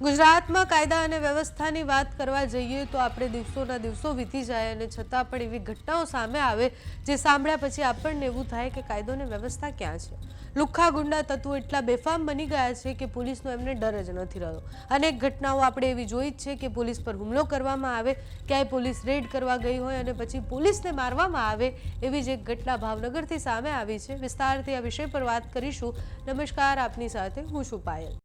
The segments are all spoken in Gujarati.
ગુજરાતમાં કાયદા અને વ્યવસ્થાની વાત કરવા જઈએ તો આપણે દિવસોના દિવસો વીતી જાય અને છતાં પણ એવી ઘટનાઓ સામે આવે જે સાંભળ્યા પછી આપણને એવું થાય કે કાયદો અને વ્યવસ્થા ક્યાં છે। લુખ્ખા ગુંડા તત્વો એટલા બેફામ બની ગયા છે કે પોલીસનો એમને ડર જ નથી રહ્યો। અનેક ઘટનાઓ આપણે એવી જોઈ જ છે કે પોલીસ પર હુમલો કરવામાં આવે, ક્યાંય પોલીસ રેડ કરવા ગઈ હોય અને પછી પોલીસને મારવામાં આવે। એવી જ એક ઘટના ભાવનગરથી સામે આવી છે। વિસ્તારથી આ વિષય પર વાત કરીશું। નમસ્કાર, આપની સાથે હું છું પાયલ।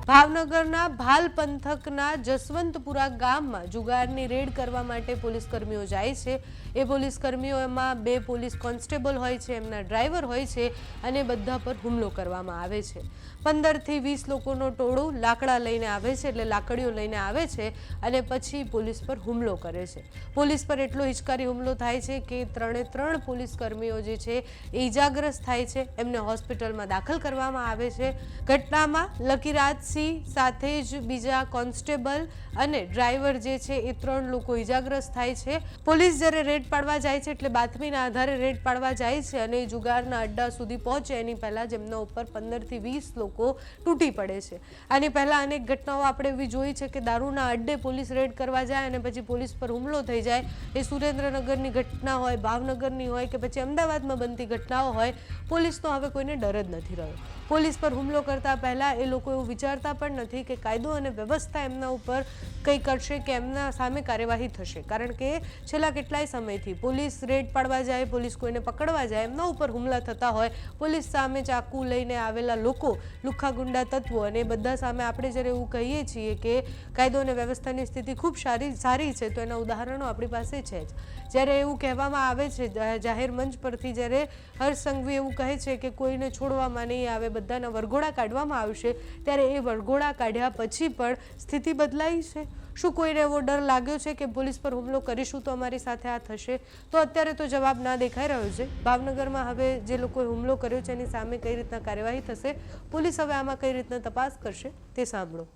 ભાવનગરના ભાલ પંથકના જસવંતપુરા ગામમાં જુગારની રેડ કરવા માટે પોલીસ કર્મીઓ જાય છે। એ પોલીસ કર્મીઓમાં 2 પોલીસ કોન્સ્ટેબલ હોય છે, એમના ડ્રાઈવર હોય છે અને બધા પર હુમલો કરવામાં આવે છે। 15 થી 20 લોકોનો ટોળું લાકડા લઈને આવે છે, એટલે લાકડીઓ લઈને આવે છે અને પછી પોલીસ પર હુમલો કરે છે। પોલીસ પર એટલો હિચકારી હુમલો થાય છે કે 3 પોલીસ કર્મીઓ જે છે એ ઈજાગ્રસ્ત થાય છે, એમને હોસ્પિટલમાં દાખલ કરવામાં આવે છે। ઘટનામાં લકીરાજ સાથે જ બીજા કોન્સ્ટેબલ અને ડ્રાઈવર જે છે એ 3 લોકો ઈજાગ્રસ્ત થાય છે। પોલીસ જ્યારે રેડ પાડવા જાય છે એટલે બાતમીના આધારે રેડ પાડવા જાય છે અને જુગારના અડ્ડા સુધી પહોંચે એની પહેલા જ એમના ઉપર 15 થી 20 લોકો તૂટી પડે છે। આની પહેલા અનેક ઘટનાઓ આપણે એવી જોઈ છે કે દારૂના અડ્ડે પોલીસ રેડ કરવા જાય અને પછી પોલીસ પર હુમલો થઈ જાય। એ સુરેન્દ્રનગરની ઘટના હોય, ભાવનગરની હોય કે પછી અમદાવાદમાં બનતી ઘટનાઓ હોય, પોલીસનો હવે કોઈને ડર જ નથી રહ્યો। પોલીસ પર હુમલો કરતા પહેલા એ લોકો એવું વિચારતા પણ નથી કે કાયદો અને વ્યવસ્થા એમના ઉપર કંઈ કરશે કે એમના સામે કાર્યવાહી થશે, કારણ કે છેલ્લા કેટલાય સમયથી પોલીસ રેડ પાડવા જાય, પોલીસ કોઈને પકડવા જાય, એમના ઉપર હુમલા થતા હોય, પોલીસ સામે ચાકુ લઈને આવેલા લોકો, લુખ્ખા ગુંડા તત્વો, અને બધા સામે આપણે જ્યારે એવું કહીએ છીએ કે કાયદો અને વ્યવસ્થાની સ્થિતિ ખૂબ સારી છે તો એના ઉદાહરણો આપણી પાસે છે જ। જ્યારે એવું કહેવામાં આવે છે જાહેર મંચ પરથી, જ્યારે હર્ષ સંઘવી એવું કહે છે કે કોઈને છોડવામાં નહીં આવે, બધાના વરઘોડા કાઢવામાં આવશે, ત્યારે એ વરઘોડા કાઢ્યા પછી પણ સ્થિતિ બદલાઈ છે। શું કોઈને એવો ડર લાગ્યો છે કે પોલીસ પર હુમલો કરીશું તો અમારી સાથે આ થશે? તો અત્યારે તો જવાબ ના દેખાઈ રહ્યો છે। ભાવનગરમાં હવે જે લોકોએ હુમલો કર્યો છે એની સામે કઈ રીતના કાર્યવાહી થશે, પોલીસ હવે આમાં કઈ રીતના તપાસ કરશે તે સાંભળો।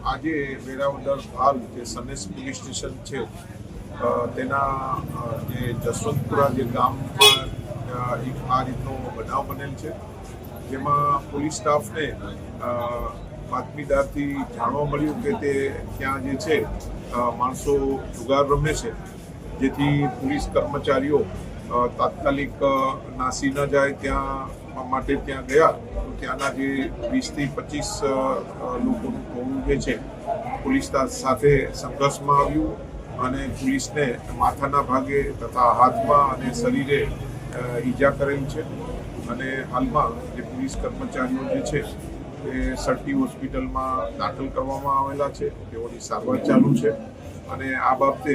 આજે વેરાવદર હાલ જે સનેસ પોલીસ સ્ટેશન છે તેના જે જસવંતપુરા જે ગામમાં એક આ રીતનો બનાવ બનેલ છે, જેમાં પોલીસ સ્ટાફને બાતમીદારથી જાણવા મળ્યું કે તે ત્યાં જે છે માણસો જુગાર રમે છે, જેથી પોલીસ કર્મચારીઓ તાત્કાલિક નાસી ન જાય ત્યાં માટે ત્યાં ગયા। તો ત્યાંના જે 20 થી 25 લોકોનું ટોળું જે છે પોલીસ સાથે સંઘર્ષમાં આવ્યું અને પોલીસને માથાના ભાગે તથા હાથમાં અને શરીરે ઈજા કરેલ છે અને હાલમાં જે પોલીસ કર્મચારીઓ જે છે એ સરટી હોસ્પિટલમાં દાખલ કરવામાં આવેલા છે, તેઓની સારવાર ચાલુ છે અને આ બાબતે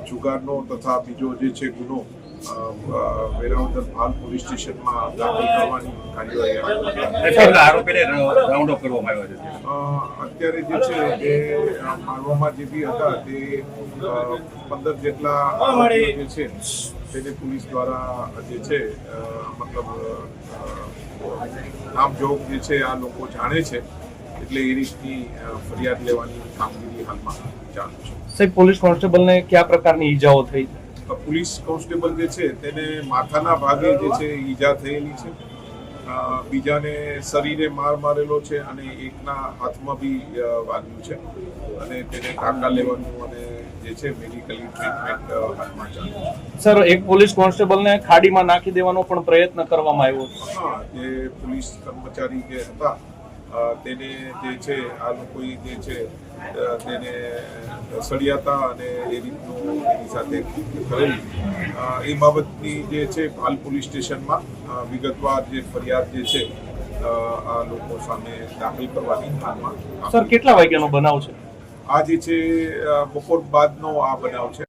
જુગારનો તથા બીજો જે છે ગુનો વેરાવદર હાલ પોલીસ સ્ટેશનમાં દાખલ કરવાની કાર્યવાહી આરોપીને રાઉન્ડ અપ કરવામાં આવ્યો છે। અત્યારે જે છે એ મારવામાં જે બી હતા તે 15 જેટલા આરોપીઓ જે છે તેને પોલીસ દ્વારા જે છે મતલબ નામજોગ જે છે આ લોકો જાણે છે, એટલે એ રીતની ફરિયાદ લેવાની કામગીરી હાલમાં ચાલુ છે। સાહેબ, પોલીસ કોન્સ્ટેબલને કયા પ્રકારની ઈજાઓ થઈ? પોલીસ કોન્સ્ટેબલ જે છે તેને માથાના ભાગે જે છે ઈજા થયેલી છે, બીજાને શરીરે માર મારેલો છે અને એકના હાથમાં બી વાગ્યું છે અને તેને કાંટા લેવાનું અને જે છે મેડિકલી ટ્રીટમેન્ટ હાથમાં ચાલુ છે। સર, એક પોલીસ કોન્સ્ટેબલને ખાડીમાં નાખી દેવાનો પણ પ્રયત્ન કરવામાં આવ્યો હતો। હા, જે પોલીસ કર્મચારી જે હતા તેને જે છે આ લોકોએ જે છે તેને સળિયાતા અને એ રીતનું એની સાથે કરેલી એ બાબતની જે છે હાલ પોલીસ સ્ટેશનમાં વિગતવાર જે ફરિયાદ જે છે આ લોકો સામે દાખલ કરવાની હાલમાં। સર, કેટલા વાગ્યાનો બનાવ છે? આ જે છે બપોર બાદનો આ બનાવ છે।